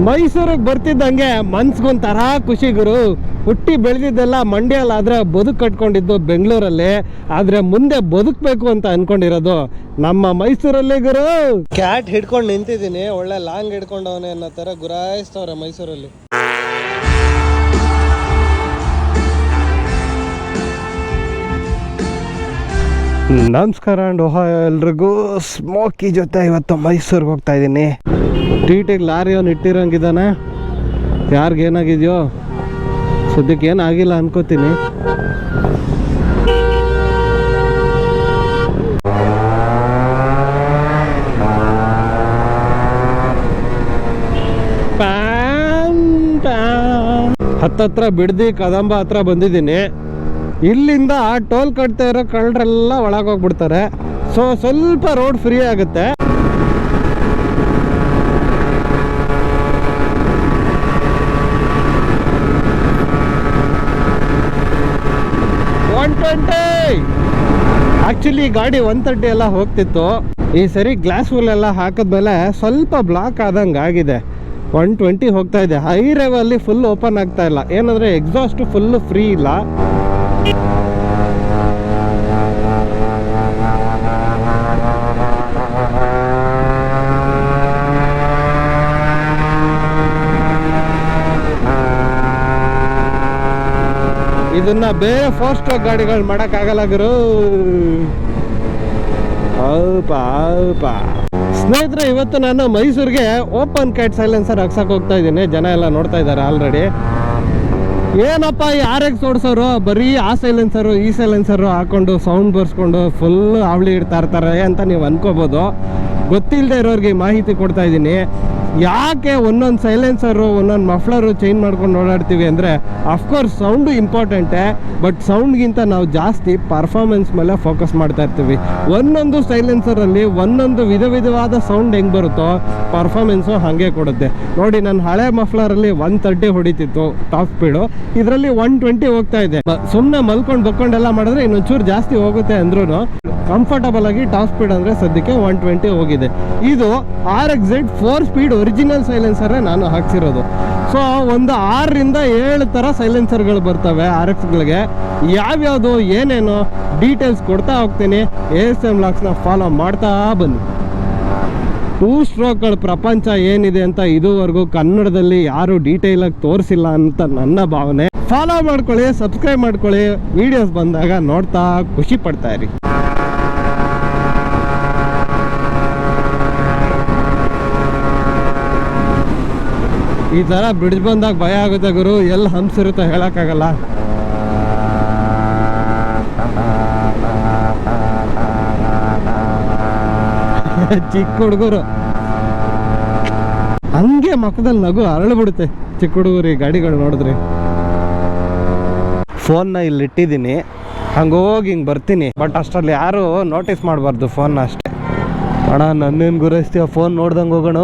ಮೈಸೂರಿಗೆ ಬರ್ತಿದ್ದಂಗೆ ಮನ್ಸ್ಗೊಂಥರ ಖುಷಿ ಗುರು. ಹುಟ್ಟಿ ಬೆಳೆದಿದ್ದೆಲ್ಲ ಮಂಡ್ಯಲ್ಲಾದ್ರೆ ಬದುಕು ಕಟ್ಕೊಂಡಿದ್ದು ಬೆಂಗಳೂರಲ್ಲಿ, ಆದ್ರೆ ಮುಂದೆ ಬದುಕಬೇಕು ಅಂತ ಅನ್ಕೊಂಡಿರೋದು ನಮ್ಮ ಮೈಸೂರಲ್ಲಿ ಗುರು. ಕ್ಯಾಟ್ ಹಿಡ್ಕೊಂಡು ನಿಂತಿದ್ದೀನಿ, ಒಳ್ಳೆ ಲಾಂಗ್ ಹಿಡ್ಕೊಂಡವನೇ ಅನ್ನೋ ತರ ಗುರಾಯಿಸ್ತವ್ರೆ ಮೈಸೂರಲ್ಲಿ. ನಮಸ್ಕಾರ ಅಂಡ್ ಓಹಾಯೋ ಎಲ್ರಿಗೂ. ಸ್ಮೋಕಿ ಜೊತೆ ಇವತ್ತು ಮೈಸೂರಿಗೆ ಹೋಗ್ತಾ ಇದ್ದೀನಿ. ಟೀಟಿಗೆ ಲಾರಿಯವನು ಇಟ್ಟಿರೋಂಗಿದ್ದಾನೆ. ಯಾರಿಗೇನಾಗಿದೆಯೋ ಸದ್ಯಕ್ಕೆ ಏನಾಗಿಲ್ಲ ಅನ್ಕೋತೀನಿ. ಹತ್ತತ್ರ ಬಿಡ್ದಿ ಕದಂಬ ಹತ್ರ ಬಂದಿದ್ದೀನಿ. ಇಲ್ಲಿಂದ ಟೋಲ್ ಕಟ್ತಾ ಇರೋ ಕಳ್ಳರೆಲ್ಲ ಒಳಗೋಗ್ಬಿಡ್ತಾರೆ. ಸೊ ಸ್ವಲ್ಪ ರೋಡ್ ಫ್ರೀ ಆಗುತ್ತೆ. ಆಕ್ಚುಲಿ ಗಾಡಿ 130 ಎಲ್ಲ ಹೋಗ್ತಿತ್ತು. ಈ ಸರಿ ಗ್ಲಾಸ್ ವೂಲ್ ಎಲ್ಲ ಹಾಕಿದ್ಮೇಲೆ ಸ್ವಲ್ಪ ಬ್ಲಾಕ್ ಆದಂಗೆ ಆಗಿದೆ. 120 ಹೋಗ್ತಾ ಇದೆ. ಹೈವೇವ್ ಅಲ್ಲಿ ಫುಲ್ ಓಪನ್ ಆಗ್ತಾ ಇಲ್ಲ, ಏನಂದ್ರೆ ಎಕ್ಸಾಸ್ಟ್ ಫುಲ್ ಫ್ರೀ ಇಲ್ಲ. ಇದನ್ನ ಬೇರೆ 4 ಸ್ಟ್ರೋಕ್ ಗಾಡಿಗಳು ಮಾಡೋಕ್ಕಾಗಲ್ಲ ಗುರು. ಸ್ನೇಹಿತರೆ, ಇವತ್ತು ನಾನು ಮೈಸೂರಿಗೆ ಓಪನ್ ಕ್ಯಾಟ್ ಸೈಲೆನ್ಸರ್ ಹಾಕ್ಸಕ್ ಹೋಗ್ತಾ ಇದ್ದೀನಿ. ಜನ ಎಲ್ಲ ನೋಡ್ತಾ ಇದ್ದಾರೆ ಆಲ್ರೆಡಿ. ಏನಪ್ಪ ಈ RX ಓಡಿಸೋರು ಬರೀ ಆ ಸೈಲೆನ್ಸರು ಈ ಸೈಲೆನ್ಸರು ಹಾಕೊಂಡು ಸೌಂಡ್ ಬರ್ಸ್ಕೊಂಡು ಫುಲ್ ಅವಳಿ ಇಡ್ತಾ ಇರ್ತಾರೆ ಅಂತ ನೀವು ಅನ್ಕೋಬೋದು. ಗೊತ್ತಿಲ್ಲದೆ ಇರೋರಿಗೆ ಮಾಹಿತಿ ಕೊಡ್ತಾ ಇದ್ದೀನಿ. ಯಾಕೆ ಒಂದೊಂದು ಸೈಲೆನ್ಸರು ಒಂದೊಂದು ಮಫ್ಲರು ಚೇಂಜ್ ಮಾಡ್ಕೊಂಡು ಓಡಾಡ್ತೀವಿ ಅಂದರೆ, ಅಫ್ಕೋರ್ಸ್ ಸೌಂಡು ಇಂಪಾರ್ಟೆಂಟೇ, ಬಟ್ ಸೌಂಡ್ಗಿಂತ ನಾವು ಜಾಸ್ತಿ ಪರ್ಫಾರ್ಮೆನ್ಸ್ ಮೇಲೆ ಫೋಕಸ್ ಮಾಡ್ತಾ ಇರ್ತೀವಿ. ಒಂದೊಂದು ಸೈಲೆನ್ಸರಲ್ಲಿ ಒಂದೊಂದು ವಿಧವಾದ ಸೌಂಡ್ ಹೆಂಗೆ ಬರುತ್ತೋ ಪರ್ಫಾರ್ಮೆನ್ಸು ಹಾಗೆ ಕೊಡುತ್ತೆ. ನೋಡಿ, ನನ್ನ ಹಳೆ ಮಫ್ಲರಲ್ಲಿ 130 ಹೊಡಿತಿತ್ತು ಟಾಪ್ ಸ್ಪೀಡು, ಇದರಲ್ಲಿ 120 ಹೋಗ್ತಾ ಇದೆ. ಸುಮ್ಮನೆ ಮಲ್ಕೊಂಡು ಬಕ್ಕೊಂಡೆಲ್ಲ ಮಾಡಿದ್ರೆ ಇನ್ನೊಂಚೂರು ಜಾಸ್ತಿ ಹೋಗುತ್ತೆ ಅಂದ್ರೂ ಕಂಫರ್ಟಬಲ್ ಆಗಿ ಟಾಪ್ ಸ್ಪೀಡ್ ಅಂದರೆ ಸದ್ಯಕ್ಕೆ 120 ಹೋಗಿದೆ. ಇದು RXZ 4 ಸ್ಪೀಡ್ ಒರಿಜಿನಲ್ ಸೈಲೆನ್ಸರೇ ನಾನು ಹಾಕ್ಸಿರೋದು. ಸೊ ಒಂದು 6ರಿಂದ 7 ಥರ ಸೈಲೆನ್ಸರ್ಗಳು ಬರ್ತವೆ RXಗಳಿಗೆ. ಯಾವ್ಯಾವುದು ಏನೇನು ಡೀಟೇಲ್ಸ್ ಕೊಡ್ತಾ ಹೋಗ್ತೀನಿ. ASM ವ್ಲಾಗ್ಸ್ನ ಫಾಲೋ ಮಾಡ್ತಾ ಬನ್ನಿ. 2 ಸ್ಟ್ರೋಕ್ಗಳ ಪ್ರಪಂಚ ಏನಿದೆ ಅಂತ ಇದುವರೆಗೂ ಕನ್ನಡದಲ್ಲಿ ಯಾರು ಡೀಟೇಲಾಗಿ ತೋರಿಸಿಲ್ಲ ಅಂತ ನನ್ನ ಭಾವನೆ. ಫಾಲೋ ಮಾಡ್ಕೊಳ್ಳಿ, ಸಬ್ಸ್ಕ್ರೈಬ್ ಮಾಡ್ಕೊಳ್ಳಿ, ವಿಡಿಯೋಸ್ ಬಂದಾಗ ನೋಡ್ತಾ ಖುಷಿ ಪಡ್ತಾ ಇರಿ. ಈ ಥರ ಬ್ರಿಡ್ಜ್ ಬಂದಾಗ ಭಯ ಆಗುತ್ತೆ ಗುರು, ಎಲ್ಲಿ ಹಂಸಿರುತ್ತೆ ಹೇಳೋಕ್ಕಾಗಲ್ಲ. ಚಿಕ್ಕ ಹುಡುಗರು ಹಂಗೆ ಮಕ್ಕದಲ್ಲಿ ನಗು ಅರಳ್ಬಿಡುತ್ತೆ. ಚಿಕ್ಕ ಹುಡುಗರು ಈ ಗಾಡಿಗಳು ನೋಡಿದ್ರಿ. ಫೋನ್ನ ಇಲ್ಲಿ ಇಟ್ಟಿದ್ದೀನಿ, ಹಂಗೋಗಿ ಹಿಂಗೆ ಬರ್ತೀನಿ. ಬಟ್ ಅಷ್ಟರಲ್ಲಿ ಯಾರು ನೋಟಿಸ್ ಮಾಡಬಾರ್ದು ಫೋನ್ನ ಅಷ್ಟೇ. ಅಣ್ಣ ನನ್ನೇನು ಗುರೈಸ್ತೀಯ, ಫೋನ್ ನೋಡ್ದಂಗೆ ಹೋಗೋಣ.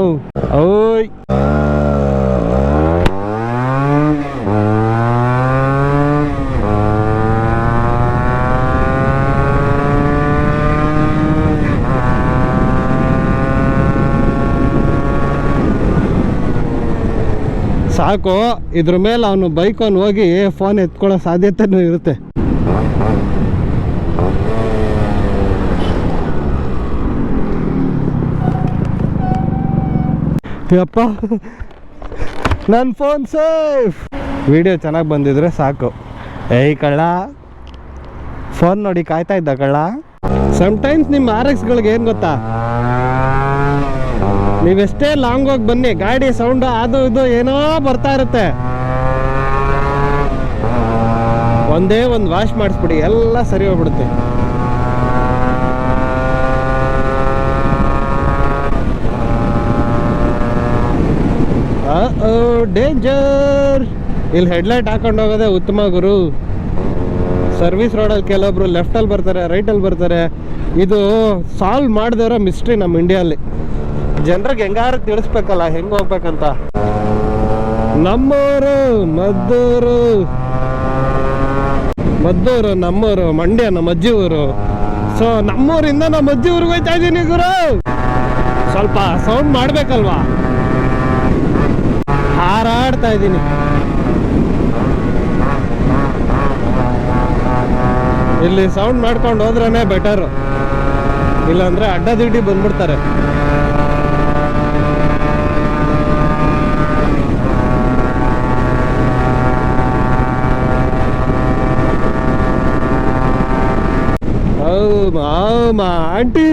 ಓಯ್ ಸಾಕು. ಇದ್ರ ಮೇಲೆ ಅವನು ಬೈಕನ್ನು ಹೋಗಿ ಫೋನ್ ಎತ್ಕೊಳ್ಳೋ ಸಾಧ್ಯತೆನೂ ಇರುತ್ತೆ. ಯಪ್ಪ, ನನ್ನ ಫೋನ್ ಸೇಫ್. ವಿಡಿಯೋ ಚೆನ್ನಾಗಿ ಬಂದಿದ್ರೆ ಸಾಕು. ಏಯ್ ಕಳ್ಳ, ಫೋನ್ ನೋಡಿ ಕಾಯ್ತಾ ಇದ್ದ ಕಳ್ಳ. ಸಮ್ಟೈಮ್ಸ್ ನಿಮ್ಮ RXಗಳಿಗೆ ಏನು ಗೊತ್ತಾ, ನೀವೆಷ್ಟೇ ಲಾಂಗ್ ಹೋಗಿ ಬನ್ನಿ, ಗಾಡಿ ಸೌಂಡ್ ಅದು ಇದು ಏನೋ ಬರ್ತಾ ಇರುತ್ತೆ. ಒಂದೇ ಒಂದು ವಾಶ್ ಮಾಡಿಸ್ಬಿಡಿ, ಎಲ್ಲ ಸರಿ ಹೋಗ್ಬಿಡುತ್ತೆ. ಡೇಂಜರ್. ಇಲ್ಲಿ ಹೆಡ್ಲೈಟ್ ಹಾಕೊಂಡು ಹೋಗೋದೇ ಉತ್ತಮ ಗುರು. ಸರ್ವಿಸ್ ರೋಡಲ್ಲಿ ಕೆಲವೊಬ್ರು ಲೆಫ್ಟಲ್ಲಿ ಬರ್ತಾರೆ, ರೈಟಲ್ಲಿ ಬರ್ತಾರೆ. ಇದು ಸಾಲ್ವ್ ಮಾಡದೇ ಇರೋ ಮಿಸ್ಟ್ರಿ ನಮ್ಮ ಇಂಡಿಯಲ್ಲಿ. ಜನರಿಗೆ ಹೆಂಗಾರು ತಿಳಿಸ್ಬೇಕಲ್ಲ ಹೆಂಗೆ ಹೋಗ್ಬೇಕಂತ. ನಮ್ಮೂರು ಮದ್ದೂರು ನಮ್ಮೂರು, ಮಂಡ್ಯ ನಮ್ಮ ಅಜ್ಜಿ ಊರು. ಸೊ ನಮ್ಮೂರಿಂದ ನಮ್ಮ ಅಜ್ಜಿ ಊರಿಗೆ ಹೋಗ್ತಾ ಇದ್ದೀನಿ ಗುರು. ಸ್ವಲ್ಪ ಸೌಂಡ್ ಮಾಡ್ಬೇಕಲ್ವಾ. ಹಾರಾಡ್ತಾ ಇದ್ದೀನಿ. ಇಲ್ಲಿ ಸೌಂಡ್ ಮಾಡ್ಕೊಂಡು ಹೋದ್ರೇ ಬೆಟರು, ಇಲ್ಲಾಂದ್ರೆ ಅಡ್ಡದಿಡ್ಡಿ ಬಂದ್ಬಿಡ್ತಾರೆ. ಆಂಟಿ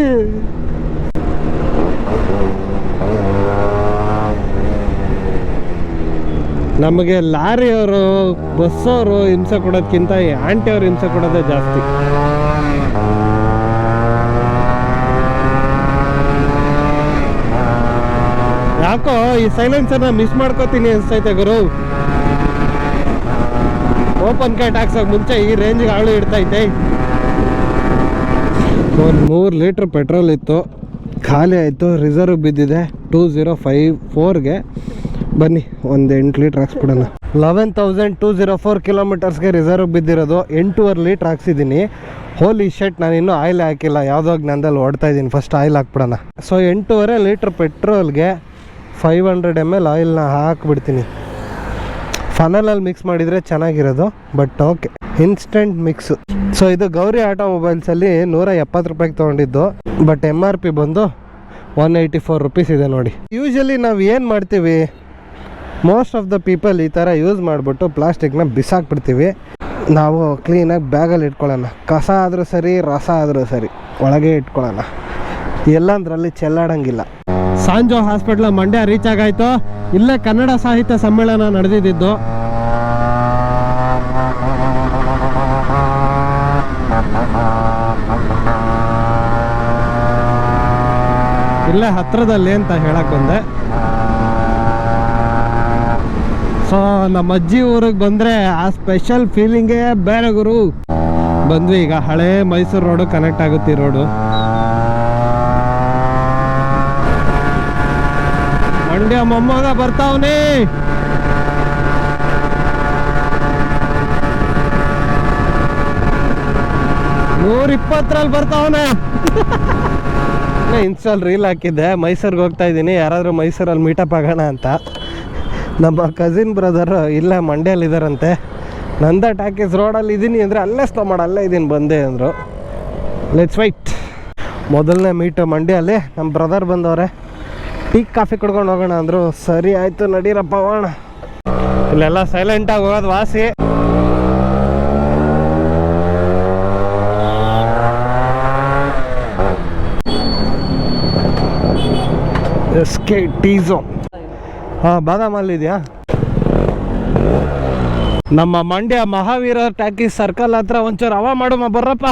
ನಮಗೆ ಲಾರಿಯವರು ಬಸ್ಸವರು ಹಿಂಸೆ ಕೊಡೋದ್ಕಿಂತ ಈ ಆಂಟಿ ಅವ್ರು ಹಿಂಸೆ ಕೊಡೋದೇ ಜಾಸ್ತಿ. ಯಾಕೋ ಈ ಸೈಲೆನ್ಸರ್ನ ಮಿಸ್ ಮಾಡ್ಕೋತೀನಿ ಅನ್ಸ್ತೈತೆ ಗುರು. ಓಪನ್ ಕಟ್ ಹಾಕ್ಸೋಕೆ ಮುಂಚೆ ಈ ರೇಂಜ್ಗೆ ಆಳು ಇಡ್ತೈತೆ. ಒಂದು 3 ಲೀಟ್ರ್ ಪೆಟ್ರೋಲ್ ಇತ್ತು, ಖಾಲಿ ಆಯಿತು. ರಿಸರ್ವ್ ಬಿದ್ದಿದೆ 2054ಗೆ. ಬನ್ನಿ ಒಂದು 8 ಲೀಟ್ರ್ ಹಾಕ್ಸ್ಬಿಡೋಣ. 11,204 ಕಿಲೋಮೀಟರ್ಸ್ಗೆ ರಿಸರ್ವ್ ಬಿದ್ದಿರೋದು. 8.5 ಲೀಟ್ರ್ ಹಾಕ್ಸಿದ್ದೀನಿ. ಹೋಲಿ ಶೆಟ್, ನಾನು ಇನ್ನೂ ಆಯಿಲ್ ಹಾಕಿಲ್ಲ, ಯಾವುದೋ ಜ್ಞಾನದಲ್ಲಿ ಓಡ್ತಾ ಇದ್ದೀನಿ. ಫಸ್ಟ್ ಆಯಿಲ್ ಹಾಕ್ಬಿಡೋಣ. ಸೊ 8.5 ಲೀಟ್ರ್ ಪೆಟ್ರೋಲ್ಗೆ 500 ml ಆಯಿಲ್ನ ಹಾಕ್ಬಿಡ್ತೀನಿ. ಫನಲಲ್ಲಿ ಮಿಕ್ಸ್ ಮಾಡಿದರೆ ಚೆನ್ನಾಗಿರೋದು, but okay, instant mix. So ಇದು ಗೌರಿ ಆಟೋಮೊಬೈಲ್ಸಲ್ಲಿ 170 ರೂಪಾಯಿಗೆ ತೊಗೊಂಡಿದ್ದು, ಬಟ್ MRP ಬಂದು 184 ರುಪೀಸ್ ಇದೆ ನೋಡಿ. ಯೂಶಲಿ ನಾವು ಏನು ಮಾಡ್ತೀವಿ, ಮೋಸ್ಟ್ ಆಫ್ ದ ಪೀಪಲ್ ಈ ಥರ ಯೂಸ್ ಮಾಡಿಬಿಟ್ಟು ಪ್ಲಾಸ್ಟಿಕ್ನ ಬಿಸಾಕ್ಬಿಡ್ತೀವಿ. ನಾವು ಕ್ಲೀನಾಗಿ ಬ್ಯಾಗಲ್ಲಿ ಇಟ್ಕೊಳ್ಳೋಣ. ಕಸ ಆದರೂ ಸರಿ, ರಸ ಆದರೂ ಸರಿ, ಒಳಗೆ ಇಟ್ಕೊಳ್ಳೋಣ. ಎಲ್ಲಂದ್ರಲ್ಲಿ ಚೆಲ್ಲಾಡಂಗಿಲ್ಲ. ಸಾಂಜೋ ಹಾಸ್ಪಿಟ್ಲ್ ಮಂಡ್ಯ ರೀಚ್ ಆಗಾಯ್ತು. ಇಲ್ಲೇ ಕನ್ನಡ ಸಾಹಿತ್ಯ ಸಮ್ಮೇಳನ ನಡೆದಿದ್ದು. ಇಲ್ಲೇ ಹತ್ರದಲ್ಲಿ ಅಂತ ಹೇಳಕ್ ಬಂದೆ. ಸೊ ನಮ್ಮ ಅಜ್ಜಿ ಊರಿಗೆ ಬಂದರೆ ಆ ಸ್ಪೆಷಲ್ ಫೀಲಿಂಗೇ ಬೇರೆ ಗುರು. ಬಂದ್ವಿ ಈಗ. ಹಳೆ ಮೈಸೂರು ರೋಡು ಕನೆಕ್ಟ್ ಆಗುತ್ತೆ ಈ ರೋಡು. ಮಂಡ್ಯ ಮೊಮ್ಮಗ ಬರ್ತಾವನೆ. $120 ಬರ್ತಾವನೆ. ಇನ್ಸ್ಟಾಲ್ ರೀಲ್ ಹಾಕಿದ್ದೆ, ಮೈಸೂರಿಗೆ ಹೋಗ್ತಾ ಇದ್ದೀನಿ, ಯಾರಾದರೂ ಮೈಸೂರಲ್ಲಿ ಮೀಟಪ್ ಆಗೋಣ ಅಂತ. ನಮ್ಮ ಕಸಿನ್ ಬ್ರದರ್ ಇಲ್ಲೇ ಮಂಡ್ಯಲ್ಲಿದ್ದಾರಂತೆ. ನಂದ ಟಾಕೀಸ್ ರೋಡಲ್ಲಿ ಇದ್ದೀನಿ ಅಂದರೆ ಅಲ್ಲೇ ಸ್ಟಾಪ್ ಮಾಡಿ ಅಲ್ಲೇ ಇದ್ದೀನಿ ಬಂದೆ ಅಂದರು. Let's wait. ಮೊದಲನೇ ಮೀಟು ಮಂಡ್ಯಲ್ಲಿ. ನಮ್ಮ ಬ್ರದರ್ ಬಂದವ್ರೆ, ಟೀ ಕಾಫಿ ಕುಡ್ಕೊಂಡು ಹೋಗೋಣ ಅಂದರು. ಸರಿ ಆಯಿತು ನಡೀರಪ್ಪ ಹೋಗೋಣ. ಇಲ್ಲೆಲ್ಲ ಸೈಲೆಂಟಾಗಿ ಹೋಗೋದು ವಾಸಿ. SK ಟೀಸೋ. ಹಾಂ, ಬಾದಾಮಲ್ಲಿದೆಯಾ? ನಮ್ಮ ಮಂಡ್ಯ ಮಹಾವೀರ ಟಾಕೀಸ್ ಸರ್ಕಲ್ ಹತ್ರ ಒಂಚೂರು ಹವಾ ಮಾಡುವ ಬರ್ರಪ್ಪ.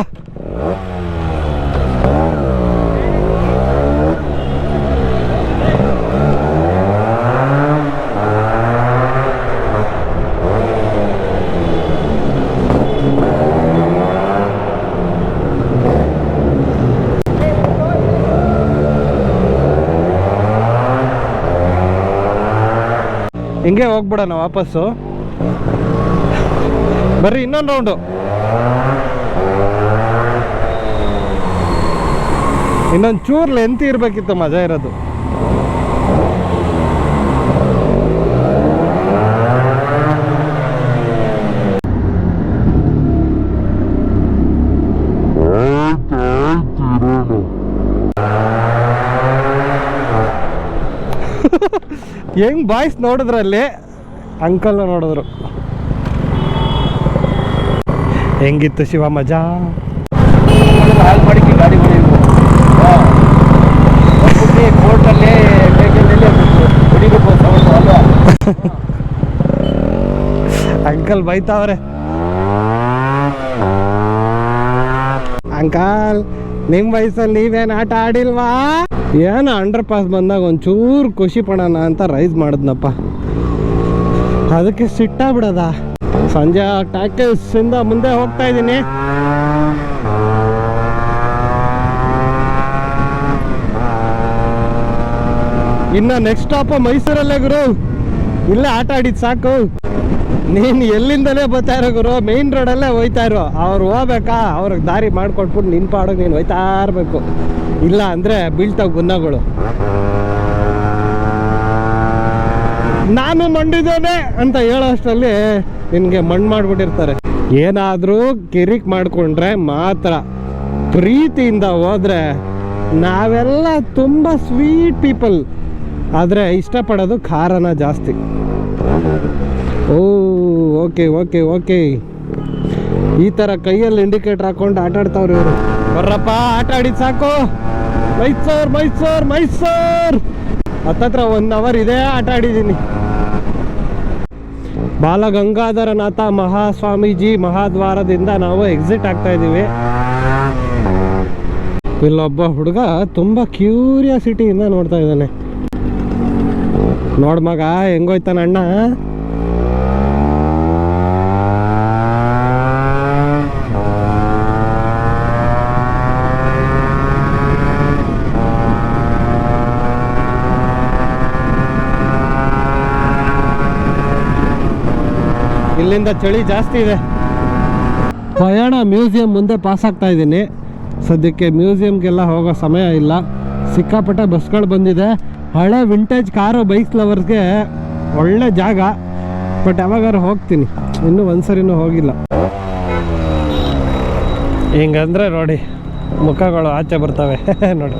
ಹಿಂಗೆ ಹೋಗ್ಬಿಡೋಣ ವಾಪಸ್ಸು. ಬರ್ರಿ ಇನ್ನೊಂದು ರೌಂಡು. ಇನ್ನೊಂದು ಚೂರು ಲೆಂತ್ ಇರಬೇಕಿತ್ತು, ಮಜಾ ಇರೋದು. ಹೆಂಗ್ ಬಾಯ್ಸ್ ನೋಡಿದ್ರಲ್ಲಿ, ಅಂಕಲ್ ನೋಡಿದ್ರು. ಹೆಂಗಿತ್ತು ಶಿವ ಮಜಾ? ಗಾಡಿ ಕೋರ್ಟಲ್ಲಿ ಅಂಕಲ್ ಬೈತಾವ್ರೆ. ಅಂಕಲ್, ನಿಮ್ಮ ವಯಸ್ಸಲ್ಲಿ ನೀವೇನು ಆಟ ಆಡಿಲ್ವಾ? ಏನು ಅಂಡರ್ ಪಾಸ್ ಬಂದಾಗ ಒಂಚೂರು ಖುಷಿ ಪಡೋಣ ಅಂತ ರೈಸ್ ಮಾಡಿದ್ನಪ್ಪ, ಅದಕ್ಕೆ ಸಿಟ್ಟಾಗ್ಬಿಡದ. ಸಂಜೆ ಟಾಕೀಸ್ ಇಂದ ಮುಂದೆ ಹೋಗ್ತಾ ಇದ್ದೀನಿ. ಇನ್ನು ನೆಕ್ಸ್ಟ್ ಸ್ಟಾಪ್ ಮೈಸೂರಲ್ಲೇ ಗುರು. ಇಲ್ಲೇ ಆಟ ಆಡಿದ್ ಸಾಕು. ನೀನು ಎಲ್ಲಿಂದಲೇ ಬರ್ತಾ ಇರೋ ಗುರು, ಮೇನ್ ರೋಡಲ್ಲೇ ಹೋಯ್ತಾ ಇರೋ. ಅವ್ರು ಹೋಗ್ಬೇಕಾ, ಅವ್ರಿಗೆ ದಾರಿ ಮಾಡ್ಕೊಟ್ಬಿಟ್ಟು ನಿನ್ನ ಪಾಡೋಕೆ ನೀನು ಹೋಯ್ತಾ ಇರಬೇಕು. ಇಲ್ಲ ಅಂದರೆ ಬೀಳ್ತಾವ ಗುನ್ನಗಳು. ನಾನು ಮಂಡಿದ್ದೇನೆ ಅಂತ ಹೇಳೋ ಅಷ್ಟರಲ್ಲಿ ನಿನಗೆ ಮಣ್ಣು ಮಾಡಿಬಿಟ್ಟಿರ್ತಾರೆ. ಏನಾದರೂ ಕಿರಿಕ್ ಮಾಡಿಕೊಂಡ್ರೆ ಮಾತ್ರ, ಪ್ರೀತಿಯಿಂದ ಹೋದರೆ ನಾವೆಲ್ಲ ತುಂಬ ಸ್ವೀಟ್ ಪೀಪಲ್, ಆದರೆ ಇಷ್ಟಪಡೋದು ಖಾರನ ಜಾಸ್ತಿ. ಓ ಓಕೆ ಓಕೆ ಓಕೆ, ಈ ಥರ ಕೈಯಲ್ಲಿ ಇಂಡಿಕೇಟರ್ ಹಾಕೊಂಡು ಆಟ ಆಡ್ತಾವ್ರಿ ಇವರು. ಬರ್ರಪ್ಪ, ಆಟ ಆಡಿದ್ದು ಸಾಕು. ಮೈಸೂರು ಮೈಸೂರು ಮೈಸೂರು ಹತ್ತತ್ರ 1 ಅವರ್ ಇದೆ ಆಟ ಆಡಿದ್ದೀನಿ. ಬಾಲಗಂಗಾಧರನಾಥ ಮಹಾಸ್ವಾಮೀಜಿ ಮಹಾದ್ವಾರದಿಂದ ನಾವು ಎಕ್ಸಿಟ್ ಆಗ್ತಾ ಇದ್ದೀವಿ. ಇಲ್ಲೊಬ್ಬ ಹುಡುಗ ತುಂಬ ಕ್ಯೂರಿಯಾಸಿಟಿಯಿಂದ ನೋಡ್ತಾ ಇದ್ದಾನೆ. ನೋಡ್ ಮಗ ಹೆಂಗೋಯ್ತಾನ ಅಣ್ಣ. ಇಲ್ಲಿಂದ ಚಳಿ ಜಾಸ್ತಿ ಇದೆ. ಪಯಣ ಮ್ಯೂಸಿಯಂ ಮುಂದೆ ಪಾಸ್ ಆಗ್ತಾ ಇದ್ದೀನಿ. ಸದ್ಯಕ್ಕೆ ಮ್ಯೂಸಿಯಂಗೆಲ್ಲ ಹೋಗೋ ಸಮಯ ಇಲ್ಲ, ಸಿಕ್ಕಾಪಟ್ಟೆ ಬಸ್ಗಳು ಬಂದಿದೆ. ಹಳೆ ವಿಂಟೇಜ್ ಕಾರು ಬೈಕ್ಸ್ ಲವರ್ಸ್ಗೆ ಒಳ್ಳೆ ಜಾಗ. ಬಟ್ ಯಾವಾಗಾರು ಹೋಗ್ತೀನಿ, ಇನ್ನೂ ಒಂದ್ಸರಿನೂ ಹೋಗಿಲ್ಲ. ಹಿಂಗಂದ್ರೆ ನೋಡಿ ಮುಖಗಳು ಆಚೆ ಬರ್ತವೆ ನೋಡಿ.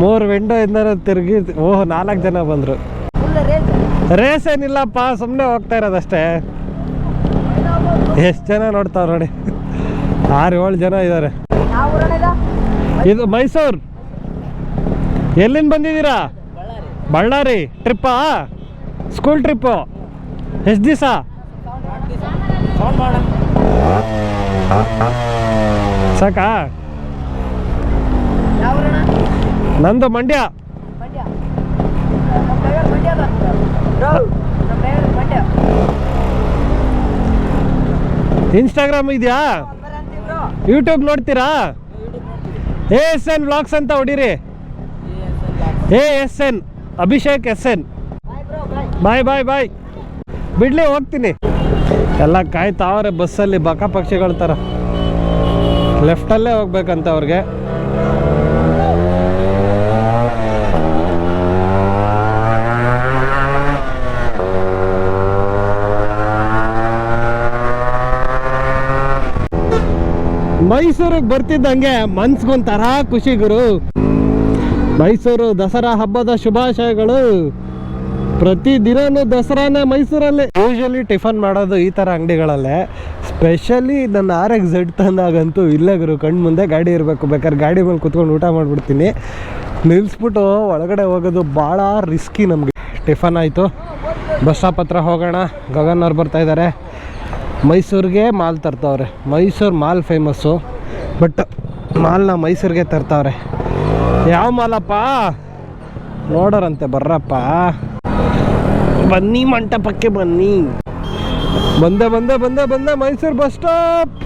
3 ವಿಂಡೋ ಇಂದ ತಿರುಗಿ, ಓಹ್ 4 ಜನ ಬಂದರು. ರೇಸ್ ಏನಿಲ್ಲಪ್ಪ, ಸುಮ್ಮನೆ ಹೋಗ್ತಾ ಇರೋದಷ್ಟೇ. ಎಷ್ಟು ಜನ ನೋಡ್ತಾವ್ರು ನೋಡಿ, 6-7 ಜನ ಇದ್ದಾರೆ. ಇದು ಮೈಸೂರು. ಎಲ್ಲಿಂದ ಬಂದಿದ್ದೀರಾ? ಬಳ್ಳಾರಿ. ಟ್ರಿಪ್ಪಾ? School trip? ಎಷ್ಟು ದಿವಸ? ಸಾಕಾ? ನಂದು ಮಂಡ್ಯ. ಇನ್ಸ್ಟಾಗ್ರಾಮ್ ಇದೆಯಾ? ಯೂಟ್ಯೂಬ್ ನೋಡ್ತೀರಾ? ASN ವ್ಲಾಗ್ಸ್ ಅಂತ ಹೊಡೀರಿ. ASN Abhishek SN. ಬಾಯ್ ಬಾಯ್ ಬಾಯ್. ಬಿಡ್ಲಿ, ಹೋಗ್ತೀನಿ. ಎಲ್ಲ ಕಾಯ್ತಾವ್ರೆ ಬಸ್ಸಲ್ಲಿ ಬಕ ಪಕ್ಷಿಗಳ ಥರ. ಲೆಫ್ಟಲ್ಲೇ ಹೋಗ್ಬೇಕಂತ ಅವ್ರಿಗೆ. ಮೈಸೂರಿಗೆ ಬರ್ತಿದ್ದಂಗೆ ಮನ್ಸ್ಗೊಂಥರ ಖುಷಿ ಗುರು. ಮೈಸೂರು ದಸರಾ ಹಬ್ಬದ ಶುಭಾಶಯಗಳು. ಪ್ರತಿದಿನನೂ ದಸರಾನೇ ಮೈಸೂರಲ್ಲಿ. ಯೂಶಲಿ ಟಿಫನ್ ಮಾಡೋದು ಈ ಥರ ಅಂಗಡಿಗಳಲ್ಲೇ. ಸ್ಪೆಷಲಿ ನನ್ನ RX-Z ತಂದಾಗಂತೂ ಇಲ್ಲೇ ಗುರು, ಕಣ್ಣು ಮುಂದೆ ಗಾಡಿ ಇರಬೇಕು. ಬೇಕಾದ್ರೆ ಗಾಡಿ ಮೇಲೆ ಕುತ್ಕೊಂಡು ಊಟ ಮಾಡಿಬಿಡ್ತೀನಿ. ನಿಲ್ಲಿಸ್ಬಿಟ್ಟು ಒಳಗಡೆ ಹೋಗೋದು ಭಾಳ ರಿಸ್ಕಿ ನಮಗೆ. ಟಿಫನ್ ಆಯಿತು, ಬಸ್ ಸ್ಟಾಪ್ ಹತ್ರ ಹೋಗೋಣ. ಗಗನ್ ಅವ್ರು ಬರ್ತಾಯಿದ್ದಾರೆ. ಮೈಸೂರಿಗೆ ಮಾಲ್ ತರ್ತಾವ್ರೆ. ಮೈಸೂರು ಮಾಲ್ ಫೇಮಸ್ಸು, ಬಟ್ ಮಾಲ್ನ ಮೈಸೂರಿಗೆ ತರ್ತಾವ್ರೆ. ಯಾವ ಮಾಲಪ್ಪ ನೋಡೋರಂತೆ, ಬರ್ರಪ್ಪ ಬನ್ನಿ, ಮಂಟಪಕ್ಕೆ ಬನ್ನಿ. ಬಂದೆ ಬಂದೆ ಬಂದೆ ಬಂದೆ ಮೈಸೂರು ಬಸ್ ಸ್ಟಾಪ್.